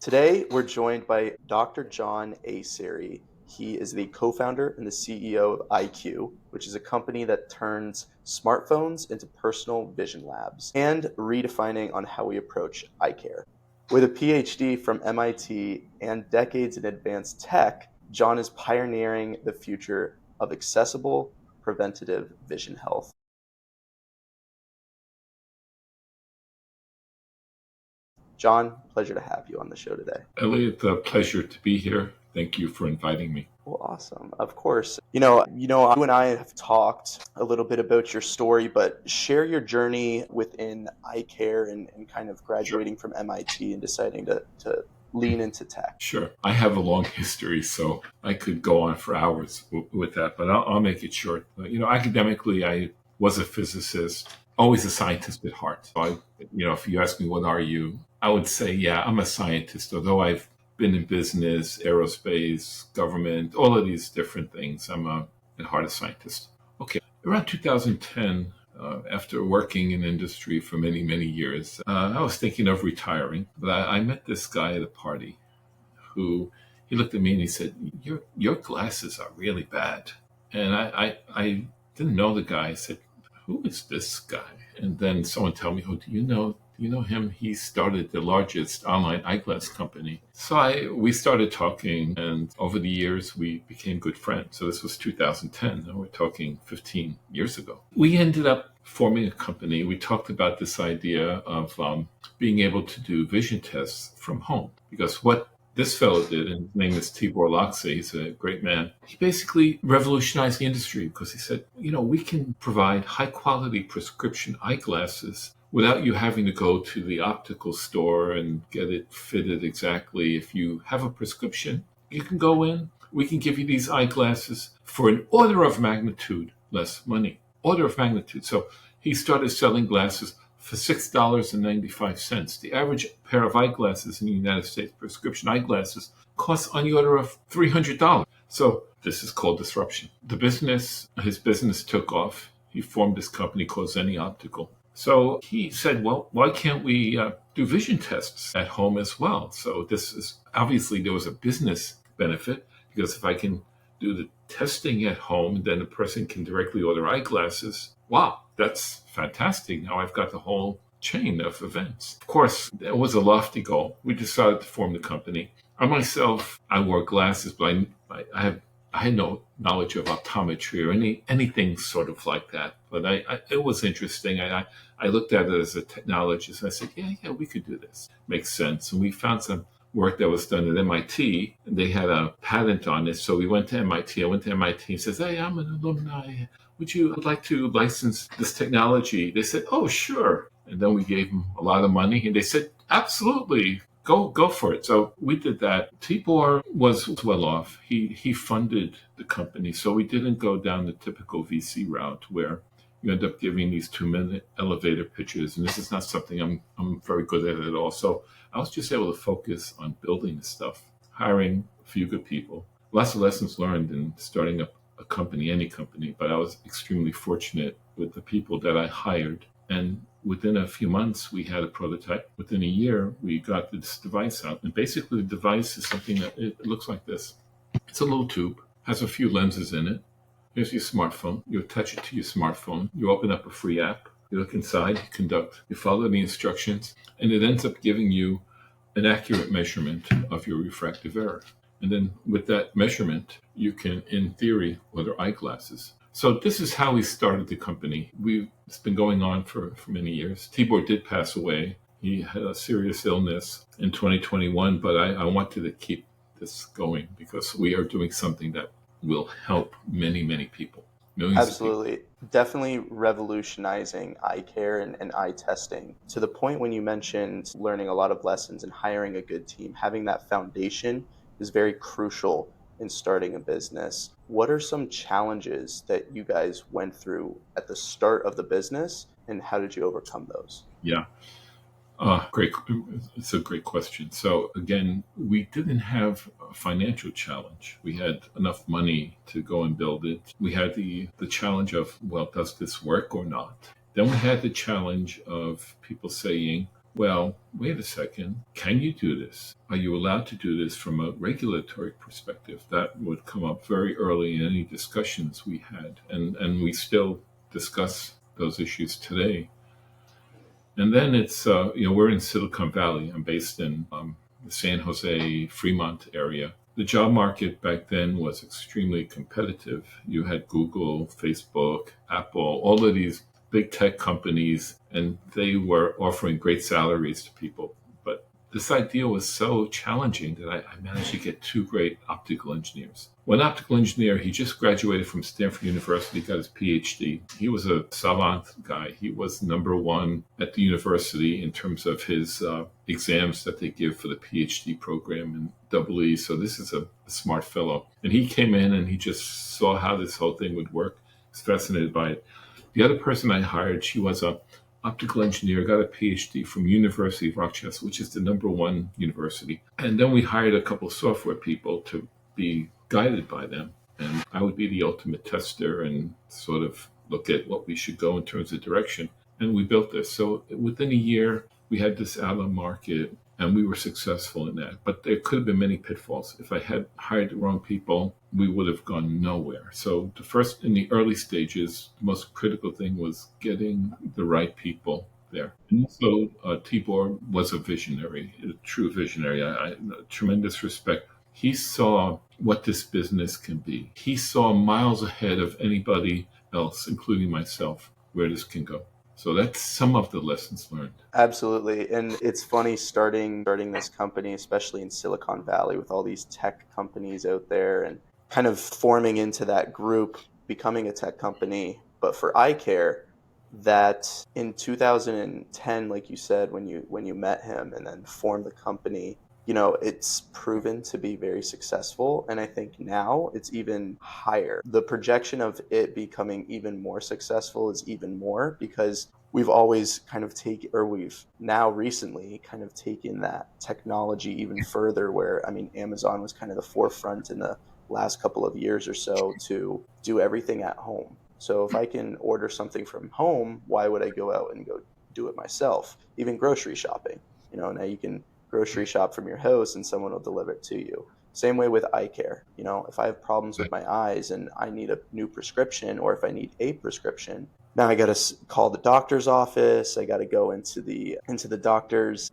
Today, we're joined by Dr. John A. Serri. He is the co-founder and the CEO of iQue, which is a company that turns smartphones into personal vision labs, and redefining on how we approach eye care. With a PhD from MIT and decades in advanced tech, John is pioneering the future of accessible, preventative vision health. John, pleasure to have you on the show today. Eliot, a pleasure to be here. Thank you for inviting me. Well, awesome. Of course. You and I have talked a little bit about your story, but share your journey within eye care and kind of graduating from MIT and deciding to lean into tech. Sure. I have a long history, so I could go on for hours with that, but I'll make it short. Academically, I was a physicist, always a scientist at heart. So if you ask me, what are you? I would say, yeah, I'm a scientist, although I've been in business, aerospace, government, all of these different things. I'm at heart a scientist. Okay. Around 2010, after working in industry for many, many years, I was thinking of retiring, but I met this guy at a party who, he looked at me and he said, your glasses are really bad. And I didn't know the guy. I said, who is this guy? And then someone told me, oh, do you know him? He started the largest online eyeglass company. So we started talking, and over the years, we became good friends. So this was 2010, and we're talking 15 years ago. We ended up forming a company. We talked about this idea of being able to do vision tests from home, because what this fellow did, and his name is Tibor Laxe, he's a great man. He basically revolutionized the industry because he said, we can provide high quality prescription eyeglasses without you having to go to the optical store and get it fitted exactly. If you have a prescription, you can go in, we can give you these eyeglasses for an order of magnitude less money. Order of magnitude. So he started selling glasses for $6.95. The average pair of eyeglasses in the United States, prescription eyeglasses, costs on the order of $300. So this is called disruption. His business took off. He formed this company called Zenni Optical. So he said, well, why can't we do vision tests at home as well? So this is, obviously there was a business benefit, because if I can do the testing at home, then a person can directly order eyeglasses. Wow, that's fantastic. Now I've got the whole chain of events. Of course, that was a lofty goal. We decided to form the company. I wore glasses, but I had no knowledge of optometry or anything sort of like that. But it was interesting. I looked at it as a technologist. And I said, yeah, we could do this. Makes sense. And we found some work that was done at MIT, and they had a patent on it. So we went to MIT. I went to MIT and says, hey, I'm an alumni. Would you like to license this technology? They said, oh, sure. And then we gave them a lot of money, and they said, absolutely. Go for it. So we did that. Tibor was well off. He funded the company. So we didn't go down the typical VC route where you end up giving these 2-minute elevator pitches. And this is not something I'm very good at all. So I was just able to focus on building the stuff, hiring a few good people. Lots of lessons learned in starting up a company, any company. But I was extremely fortunate with the people that I hired. And within a few months, we had a prototype. Within a year, we got this device out. And basically, the device is something that it looks like this. It's a little tube, has a few lenses in it. Here's your smartphone. You attach it to your smartphone. You open up a free app. You look inside, you follow the instructions, and it ends up giving you an accurate measurement of your refractive error. And then with that measurement, you can, in theory, order eyeglasses. So this is how we started the company. It's been going on for many years. Tibor did pass away. He had a serious illness in 2021, but I wanted to keep this going because we are doing something that will help many, many people. Millions Absolutely. of people. Definitely revolutionizing eye care and eye testing. To the point when you mentioned learning a lot of lessons and hiring a good team, having that foundation is very crucial in starting a business. What are some challenges that you guys went through at the start of the business, and how did you overcome those? Yeah. Great. It's a great question. So again, we didn't have a financial challenge. We had enough money to go and build it. We had the challenge of, well, does this work or not? Then we had the challenge of people saying, well, wait a second. Can you do this? Are you allowed to do this from a regulatory perspective? That would come up very early in any discussions we had. And we still discuss those issues today. And then we're in Silicon Valley. I'm based in the San Jose, Fremont area. The job market back then was extremely competitive. You had Google, Facebook, Apple, all of these big tech companies, and they were offering great salaries to people. But this idea was so challenging that I managed to get two great optical engineers. One optical engineer, he just graduated from Stanford University, got his PhD. He was a savant guy. He was number one at the university in terms of his exams that they give for the PhD program in double E. So this is a smart fellow. And he came in and he just saw how this whole thing would work. He's fascinated by it. The other person I hired, she was a optical engineer, got a PhD from University of Rochester, which is the number one university. And then we hired a couple of software people to be guided by them. And I would be the ultimate tester and sort of look at what we should go in terms of direction. And we built this. So within a year, we had this out on the market and we were successful in that. But there could have been many pitfalls. If I had hired the wrong people, we would have gone nowhere. So in the early stages, the most critical thing was getting the right people there. And also, Tibor was a visionary, a true visionary. I tremendous respect. He saw what this business can be. He saw miles ahead of anybody else, including myself, where this can go. So that's some of the lessons learned. Absolutely. And it's funny starting this company, especially in Silicon Valley with all these tech companies out there and kind of forming into that group, becoming a tech company. But for iCare, that in 2010, like you said, when you met him and then formed the company, it's proven to be very successful. And I think now it's even higher. The projection of it becoming even more successful is even more because we've always kind of we've now recently kind of taken that technology even further where, I mean, Amazon was kind of the forefront in the last couple of years or so to do everything at home. So if I can order something from home, why would I go out and go do it myself? Even grocery shopping. Now you can grocery shop from your house and someone will deliver it to you. Same way with eye care. If I have problems with my eyes and I need a new prescription or if I need a prescription, now I got to call the doctor's office. I got to go into the doctor's,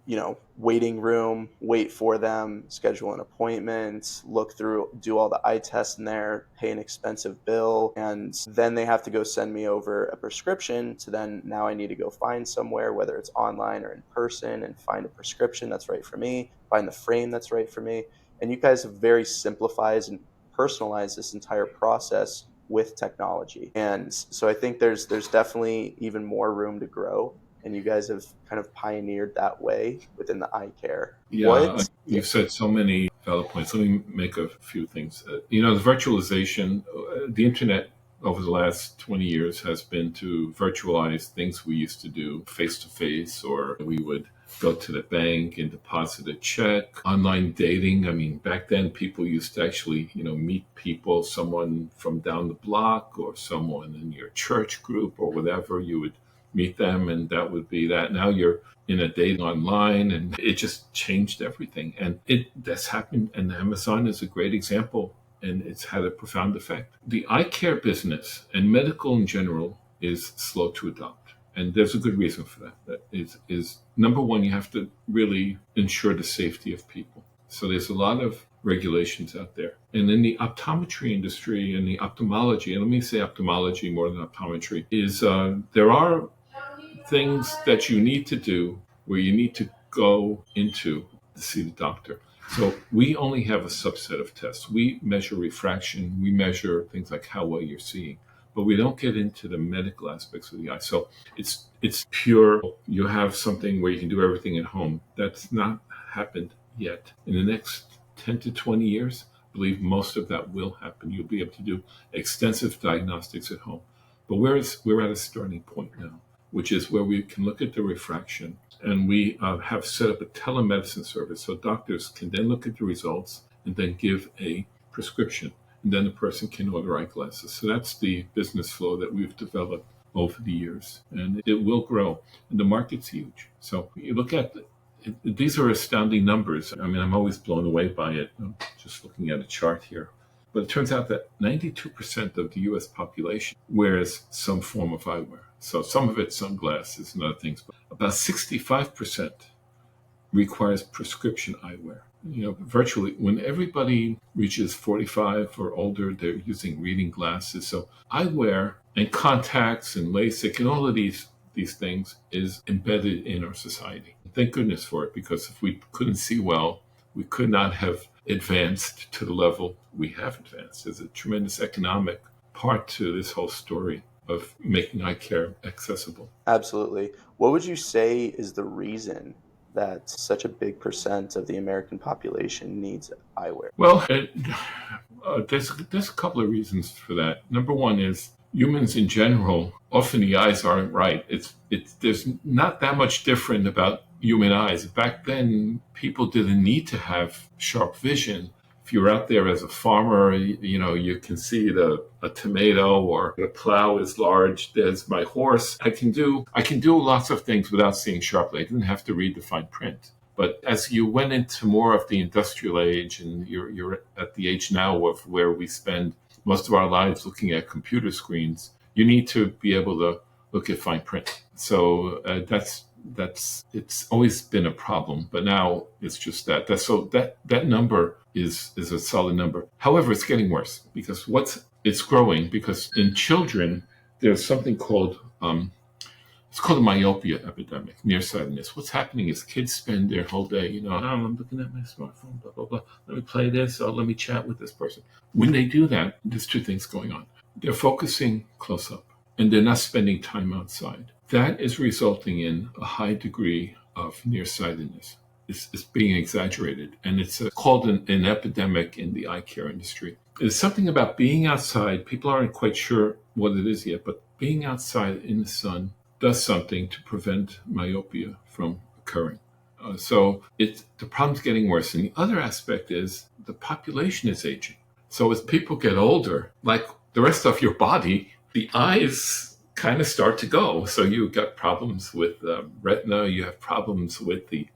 waiting room, wait for them, schedule an appointment, look through, do all the eye tests in there, pay an expensive bill, and then they have to go send me over a prescription to then now I need to go find somewhere, whether it's online or in person, and find a prescription that's right for me, find the frame that's right for me. And you guys have very simplified and personalized this entire process with technology. And so I think there's definitely even more room to grow. And you guys have kind of pioneered that way within the eye care. Yeah, Yeah. you've said so many valid points. Let me make a few things. The virtualization, the internet over the last 20 years has been to virtualize things we used to do face to face, or we would go to the bank and deposit a check. Online dating. I mean, back then people used to actually, meet people, someone from down the block or someone in your church group or whatever. You would meet them and that would be that. Now you're in a dating online and it just changed everything. And that's happened. And Amazon is a great example and it's had a profound effect. The eye care business and medical in general is slow to adopt. And there's a good reason for that. That is number one, you have to really ensure the safety of people. So there's a lot of regulations out there. And in the optometry industry and the ophthalmology, and let me say ophthalmology more than optometry, is there are things that you need to do where you need to go into to see the doctor. So we only have a subset of tests. We measure refraction, we measure things like how well you're seeing, but we don't get into the medical aspects of the eye. So it's pure, you have something where you can do everything at home. That's not happened yet. In the next 10 to 20 years, I believe most of that will happen. You'll be able to do extensive diagnostics at home. But we're at a starting point now, which is where we can look at the refraction. And we have set up a telemedicine service so doctors can then look at the results and then give a prescription. And then the person can order eyeglasses. So that's the business flow that we've developed over the years, and it will grow, and the market's huge. So you look at these are astounding numbers. I mean, I'm always blown away by it. I'm just looking at a chart here. But it turns out that 92% of the US population wears some form of eyewear. So some of it's sunglasses and other things. But about 65% requires prescription eyewear. Virtually when everybody reaches 45 or older, they're using reading glasses. So eyewear and contacts and LASIK and all of these things is embedded in our society. Thank goodness for it, because if we couldn't see well, we could not have advanced to the level we have advanced. There's a tremendous economic part to this whole story of making eye care accessible. Absolutely. What would you say is the reason that such a big percent of the American population needs eyewear? Well, there's a couple of reasons for that. Number one is humans in general, often the eyes aren't right. There's not that much different about human eyes. Back then, people didn't need to have sharp vision. If you're out there as a farmer, you can see a tomato or the plow is large. There's my horse. I can do lots of things without seeing sharply. I didn't have to read the fine print. But as you went into more of the industrial age, and you're at the age now of where we spend most of our lives looking at computer screens, you need to be able to look at fine print. So it's always been a problem, but now it's just that number is a solid number. However, it's getting worse because it's growing because in children there's something called it's called a myopia epidemic, nearsightedness. What's happening is kids spend their whole day, I'm looking at my smartphone, blah, blah, blah. Let me play this, or let me chat with this person. When they do that, there's two things going on. They're focusing close up, and they're not spending time outside. That is resulting in a high degree of nearsightedness. It's being exaggerated, and it's called an epidemic in the eye care industry. There's something about being outside. People aren't quite sure what it is yet, but being outside in the sun does something to prevent myopia from occurring. So the problem's getting worse. And the other aspect is the population is aging. So as people get older, like the rest of your body, the eyes kind of start to go. So you've got problems with retina, you have problems with the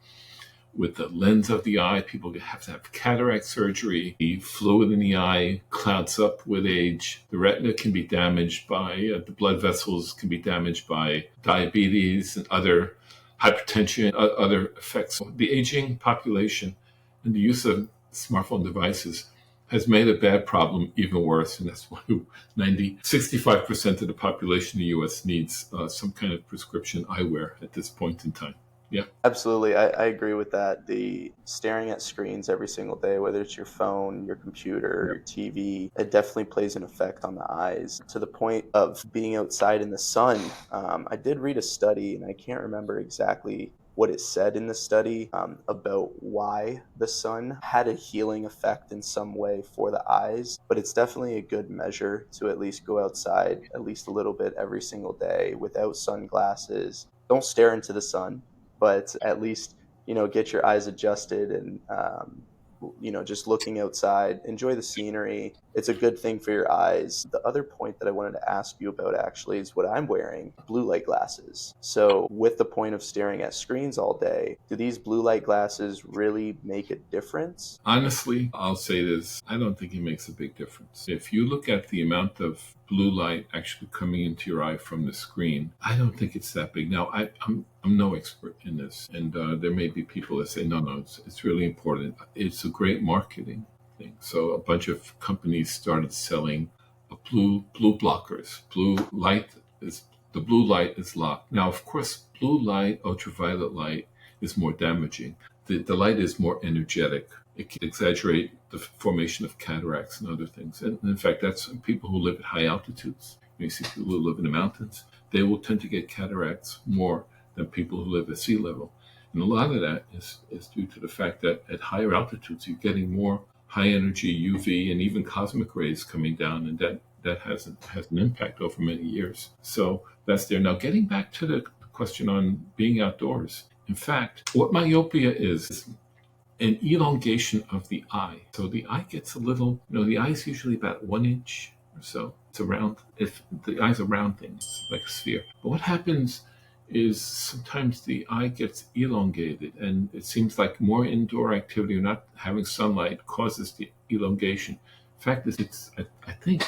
lens of the eye. People have to have cataract surgery. The fluid in the eye clouds up with age. The retina can be damaged by, the blood vessels can be damaged by diabetes and other hypertension, other effects. So the aging population and the use of smartphone devices has made a bad problem even worse. And that's why 65% of the population in the U.S. needs some kind of prescription eyewear at this point in time. Yeah. Absolutely. I agree with that. The staring at screens every single day, whether it's your phone, your computer, your TV, it definitely plays an effect on the eyes to the point of being outside in the sun. I did read a study, and I can't remember exactly what it said in the study about why the sun had a healing effect in some way for the eyes, but it's definitely a good measure to at least go outside at least a little bit every single day without sunglasses. Don't stare into the sun, but at least get your eyes adjusted and just looking outside, enjoy the scenery. It's a good thing for your eyes. The other point that I wanted to ask you about actually is what I'm wearing: blue light glasses. So with the point of staring at screens all day, do these blue light glasses really make a difference? Honestly, I'll say this. I don't think it makes a big difference. If you look at the amount of blue light actually coming into your eye from the screen, I don't think it's that big. Now, I'm no expert in this, and there may be people that say, no, it's really important. It's a great marketing thing. So a bunch of companies started selling blue blockers. The blue light is locked. Now, of course, blue light, ultraviolet light is more damaging. The light is more energetic. It can exaggerate the formation of cataracts and other things. And in fact, that's people who live at high altitudes. You see people who live in the mountains, they will tend to get cataracts more than people who live at sea level. And a lot of that is due to the fact that at higher altitudes, you're getting more high energy UV and even cosmic rays coming down, and that has an impact over many years. So that's there. Now, getting back to the question on being outdoors. In fact, what myopia is an elongation of the eye. So the eye gets a little, the eye is usually about 1 inch So it's around. If the eye's a round thing, it's like a sphere. But what happens is sometimes the eye gets elongated, and it seems like more indoor activity or not having sunlight causes the elongation. In fact, I think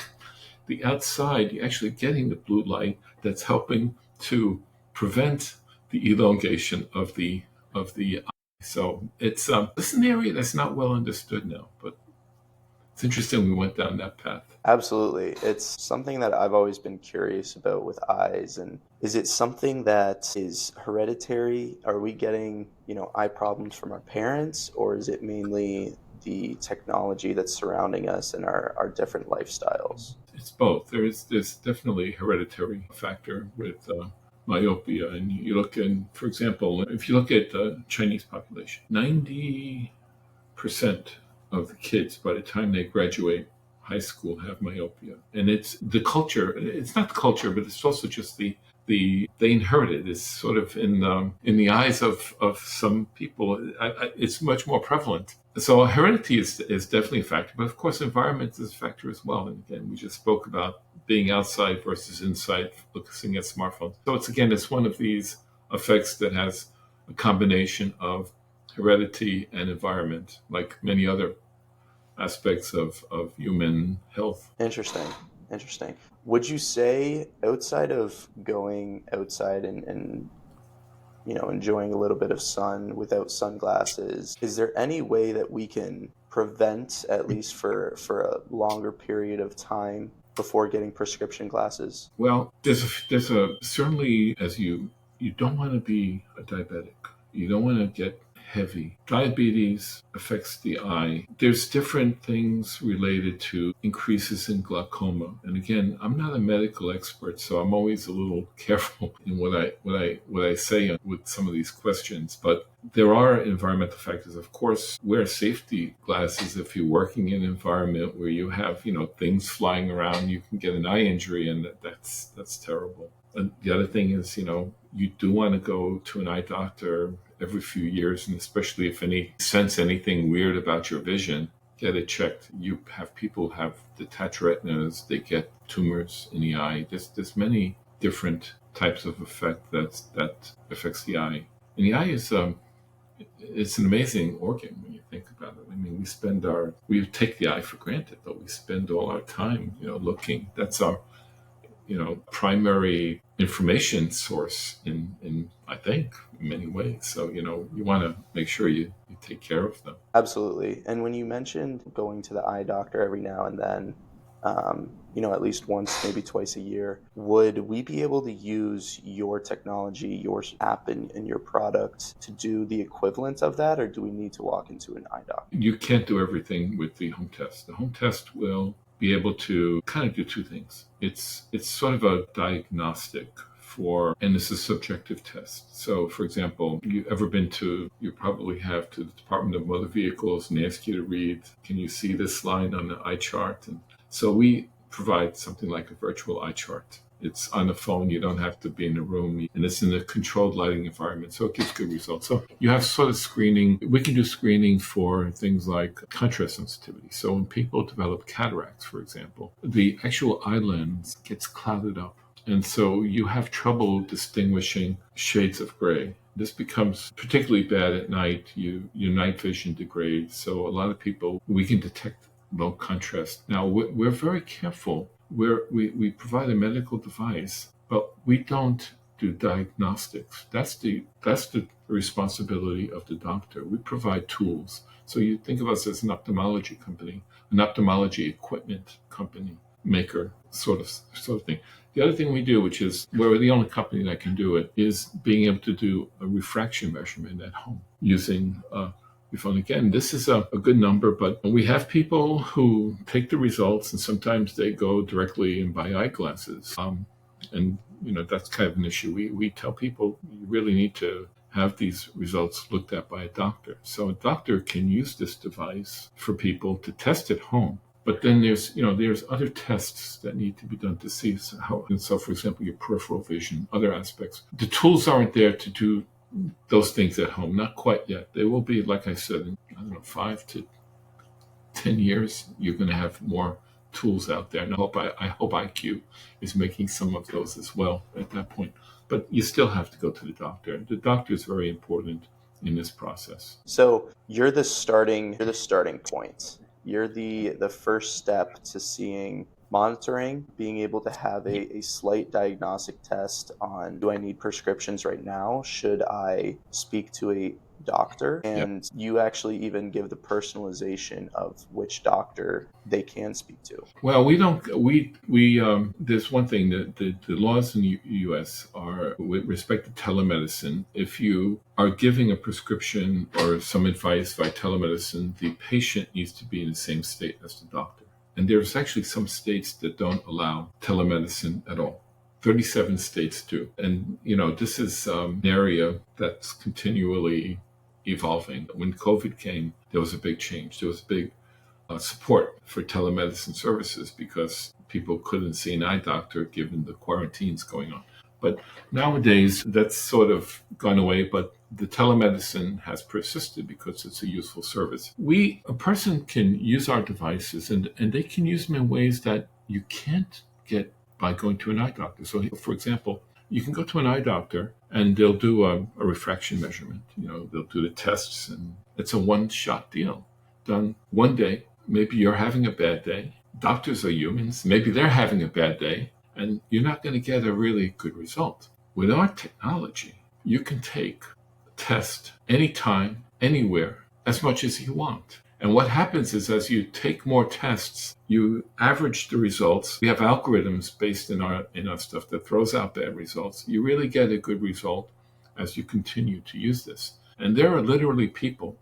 the outside, you're actually getting the blue light that's helping to prevent the elongation of the eye. So it's an area that's not well understood now, but it's interesting we went down that path. Absolutely. It's something that I've always been curious about with eyes. And is it something that is hereditary? Are we getting, eye problems from our parents, or is it mainly the technology that's surrounding us and our different lifestyles? It's both. There's definitely a hereditary factor with myopia, and you look in, for example, if you look at the Chinese population, 90% of the kids by the time they graduate high school have myopia, and it's the culture. It's not the culture, but it's also just they inherit it. It's sort of in the eyes of some people, it's much more prevalent. So heredity is definitely a factor, but of course environment is a factor as well. And again, we just spoke about being outside versus inside, looking at smartphones. So it's one of these effects that has a combination of heredity and environment, like many other aspects of human health. Interesting. Interesting. Would you say outside of going outside and enjoying a little bit of sun without sunglasses, is there any way that we can prevent, at least for a longer period of time, before getting prescription glasses? Well, there's a certainly as you don't want to be a diabetic. You don't want to get heavy. Diabetes affects the eye. There's different things related to increases in glaucoma. And again, I'm not a medical expert, so I'm always a little careful in what I say with some of these questions. But there are environmental factors. Of course, wear safety glasses if you're working in an environment where you have, things flying around, you can get an eye injury, and that's terrible. And the other thing is, you do want to go to an eye doctor every few years, and especially if any sense anything weird about your vision, get it checked. You have people have detached retinas, they get tumors in the eye. There's many different types of effect that affects the eye. And the eye is it's an amazing organ when you think about it. I mean, we take the eye for granted, but we spend all our time, looking. That's our primary information source in I think in many ways. So, you want to make sure you take care of them. Absolutely. And when you mentioned going to the eye doctor every now and then, at least once, maybe twice a year, would we be able to use your technology, your app, and your product to do the equivalent of that, or do we need to walk into an eye doctor? You can't do everything with the home test. The home test will be able to kind of do two things. It's sort of a diagnostic and this is a subjective test. So, for example, you probably have to the Department of Motor Vehicles and ask you to read, can you see this line on the eye chart? And so we provide something like a virtual eye chart. It's on the phone. You don't have to be in the room, and it's in a controlled lighting environment, so it gives good results. So you have sort of screening. We can do screening for things like contrast sensitivity. So when people develop cataracts, for example, the actual eye lens gets clouded up, and so you have trouble distinguishing shades of gray. This becomes particularly bad at night. Your night vision degrades. So a lot of people, we can detect low contrast. Now, we're very careful. We provide a medical device, but we don't do diagnostics. That's the responsibility of the doctor. We provide tools. So you think of us as an ophthalmology company, an ophthalmology equipment company, maker, sort of thing. The other thing we do, which is where we're the only company that can do it, is being able to do a refraction measurement at home using your phone. Again, this is a good number, but we have people who take the results and sometimes they go directly and buy eyeglasses. And, that's kind of an issue. We tell people you really need to have these results looked at by a doctor. So a doctor can use this device for people to test at home. But then there's other tests that need to be done to see how, and so for example, your peripheral vision, other aspects. The tools aren't there to do those things at home, not quite yet. They will be, like I said, in, 5 to 10 years, you're going to have more tools out there. And I hope IQ is making some of those as well at that point. But you still have to go to the doctor. The doctor is very important in this process. So you're the starting point. You're the first step to seeing monitoring, being able to have a slight diagnostic test on, do I need prescriptions right now? Should I speak to a doctor? Yep. And you actually even give the personalization of which doctor they can speak to. Well, we don't. There's one thing that the laws in the U.S. are with respect to telemedicine. If you are giving a prescription or some advice by telemedicine, the patient needs to be in the same state as the doctor. And there's actually some states that don't allow telemedicine at all. 37 states do. And, this is an area that's continually evolving. When COVID came, there was a big change. There was a big support for telemedicine services because people couldn't see an eye doctor given the quarantines going on. But nowadays, that's sort of gone away, but the telemedicine has persisted because it's a useful service. A person can use our devices and they can use them in ways that you can't get by going to an eye doctor. So, for example, you can go to an eye doctor and they'll do a refraction measurement. They'll do the tests and it's a one-shot deal done one day. Maybe you're having a bad day. Doctors are humans. Maybe they're having a bad day, and you're not going to get a really good result. With our technology, you can take a test anytime, anywhere, as much as you want. And what happens is as you take more tests, you average the results. We have algorithms based in our stuff that throws out bad results. You really get a good result as you continue to use this. And there are literally people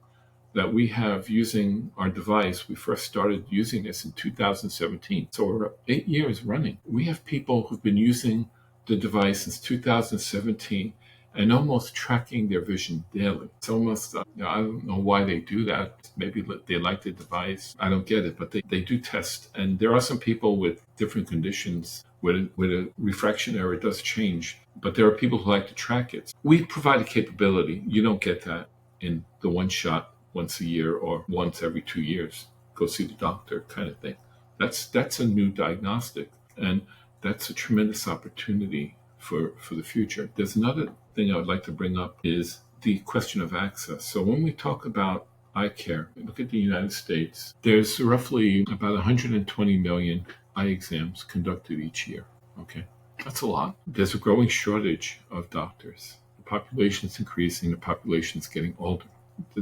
that we have using our device. We first started using this in 2017. So we're 8 years running. We have people who've been using the device since 2017 and almost tracking their vision daily. It's almost, I don't know why they do that. Maybe they like the device. I don't get it, but they do test. And there are some people with different conditions where a refraction error does change, but there are people who like to track it. We provide a capability. You don't get that in the one shot once a year or once every 2 years, go see the doctor kind of thing. That's a new diagnostic, and that's a tremendous opportunity for the future. There's another thing I would like to bring up is the question of access. So when we talk about eye care, look at the United States, there's roughly about 120 million eye exams conducted each year. Okay, that's a lot. There's a growing shortage of doctors. The population's increasing, the population's getting older.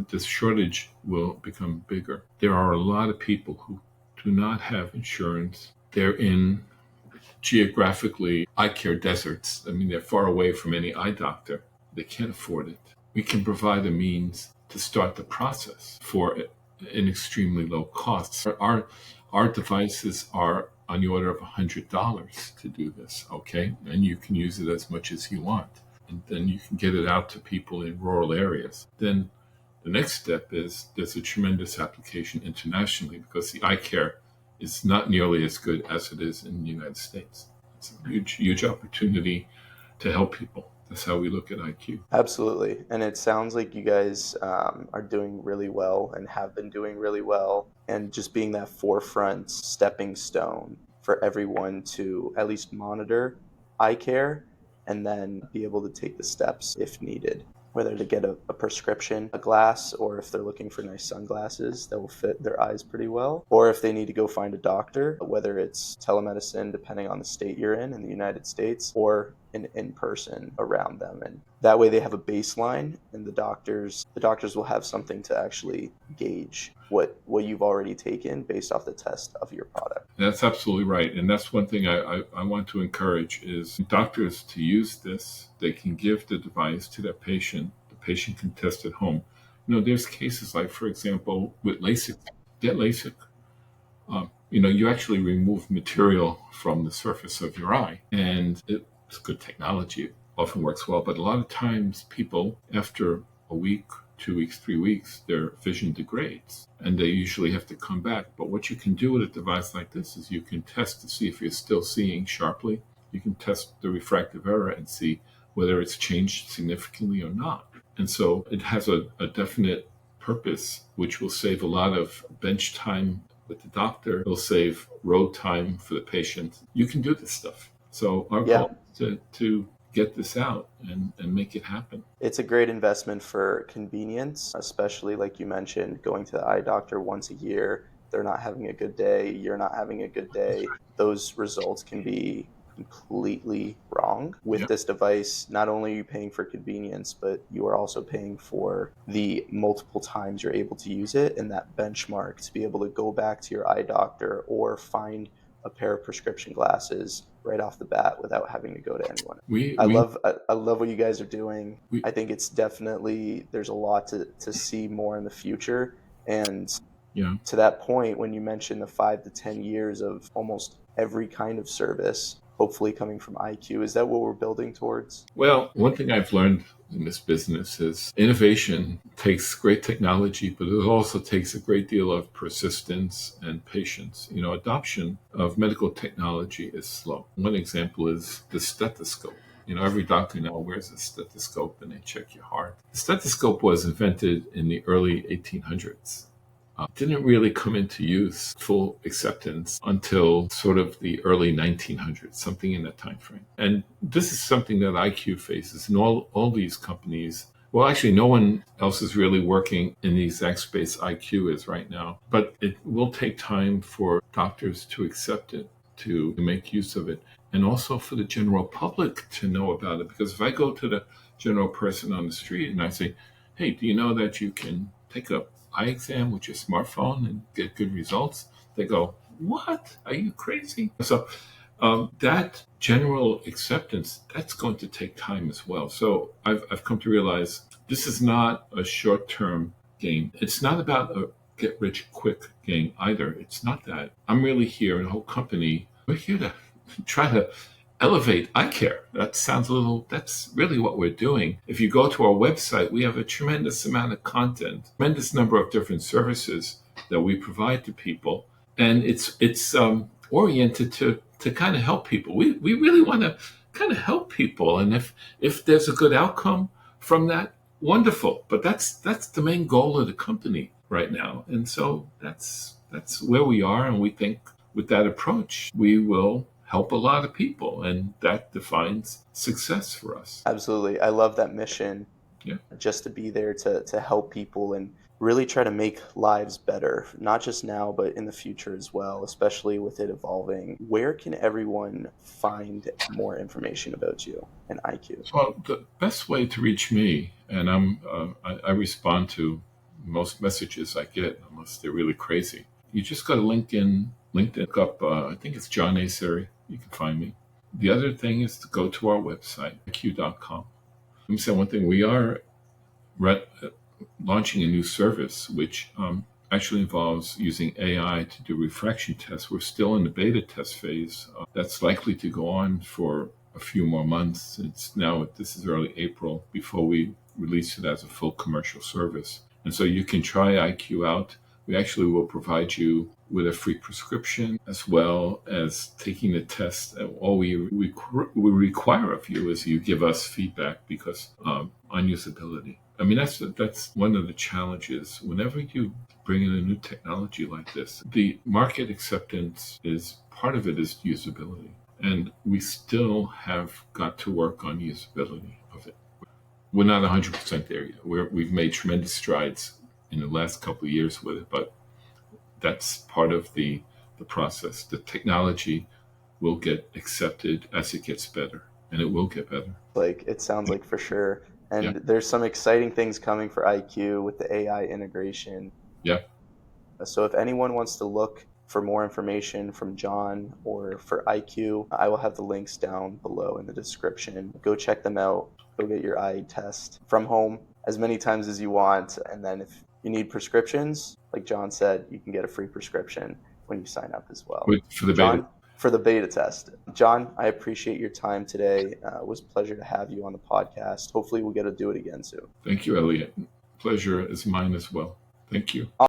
This shortage will become bigger. There are a lot of people who do not have insurance. They're in geographically eye care deserts. I mean, they're far away from any eye doctor. They can't afford it. We can provide a means to start the process for an extremely low cost. Our devices are on the order of $100 to do this, okay? And you can use it as much as you want. And then you can get it out to people in rural areas. Then the next step is there's a tremendous application internationally because the iCare is not nearly as good as it is in the United States. It's a huge, huge opportunity to help people. That's how we look at IQ. Absolutely. And it sounds like you guys are doing really well and have been doing really well, and just being that forefront stepping stone for everyone to at least monitor eye care and then be able to take the steps if needed, whether to get a prescription, a glass, or if they're looking for nice sunglasses that will fit their eyes pretty well, or if they need to go find a doctor, whether it's telemedicine, depending on the state you're in the United States, or in person around them. And that way they have a baseline, and the doctors will have something to actually gauge what you've already taken based off the test of your product. That's absolutely right. And that's one thing I want to encourage is doctors to use this. They can give the device to their patient. The patient can test at home. There's cases like, for example, with LASIK. Get LASIK. You actually remove material from the surface of your eye. And it's good technology. It often works well. But a lot of times people, after a week, 2 weeks, 3 weeks, their vision degrades and they usually have to come back. But what you can do with a device like this is you can test to see if you're still seeing sharply. You can test the refractive error and see whether it's changed significantly or not. And so it has a definite purpose, which will save a lot of bench time with the doctor. It'll save road time for the patient. You can do this stuff. So our Yeah, goal is to get this out and make it happen. it's a great investment for convenience, especially like you mentioned, going to the eye doctor once a year. They're not having a good day, you're not having a good day. Those results can be completely wrong. With Yeah. this device, not only are you paying for convenience, but you are also paying for the multiple times you're able to use it and that benchmark to be able to go back to your eye doctor or find a pair of prescription glasses right off the bat without having to go to anyone. We I we love I love what you guys are doing. we I think it's definitely there's a lot to see more in the future. And yeah. to that point, when you mentioned the 5 to 10 years of almost every kind of service, hopefully coming from IQ, is that what we're building towards? Well, one thing I've learned in this business is innovation takes great technology, but it also takes a great deal of persistence and patience. Adoption of medical technology is slow. One example is the stethoscope. Every doctor now wears a stethoscope and they check your heart. The stethoscope was invented in the early 1800s. Didn't really come into use, full acceptance, until sort of the early 1900s, something in that time frame. And this is something that IQ faces, and all these companies. Well, actually, no one else is really working in the exact space IQ is right now, but it will take time for doctors to accept it, to make use of it, and also for the general public to know about it. Because if I go to the general person on the street and I say, hey, do you know that you can take a eye exam with your smartphone and get good results? They go, what? Are you crazy? So that general acceptance, that's going to take time as well. So I've come to realize this is not a short-term game. It's not about a get-rich-quick game either. It's not that. I'm really here, and the whole company, we're here to try to elevate iCare. That's really what we're doing. If you go to our website, we have a tremendous amount of content, tremendous number of different services that we provide to people. And it's oriented to kind of help people. We really want to kind of help people. And if there's a good outcome from that, wonderful. But that's the main goal of the company right now. And so that's where we are. And we think with that approach, we will help a lot of people, and that defines success for us. Absolutely. I love that mission, Yeah. just to be there to help people and really try to make lives better, not just now, but in the future as well, especially with it evolving. Where can everyone find more information about you and IQ? Well, the best way to reach me, and I respond to most messages I get, unless they're really crazy. You just go to LinkedIn, look up. I think it's John A. Serri. You can find me. The other thing is to go to our website, iq.com. Let me say one thing. We are re- launching a new service, which actually involves using AI to do refraction tests. We're still in the beta test phase. That's likely to go on for a few more months. This is early April before we release it as a full commercial service. And so you can try IQ out. We actually will provide you with a free prescription as well as taking the test. All we require of you is you give us feedback because on usability. I mean, that's one of the challenges. Whenever you bring in a new technology like this, the market acceptance is part of it is usability. And we still have got to work on usability of it. We're not 100% there yet. We've made tremendous strides in the last couple of years with it, but that's part of the process. The technology will get accepted as it gets better, and it will get better. Like it sounds Yeah. like for sure. Yeah. And there's some exciting things coming for IQ with the AI integration. Yeah. So if anyone wants to look for more information from John or for IQ, I will have the links down below in the description. Go check them out. Go get your eye test from home as many times as you want. And then if you need prescriptions, like John said, you can get a free prescription when you sign up as well. For the beta. John, for the beta test. John, I appreciate your time today. It was a pleasure to have you on the podcast. Hopefully we'll get to do it again soon. Thank you, Eliot. Pleasure is mine as well. Thank you.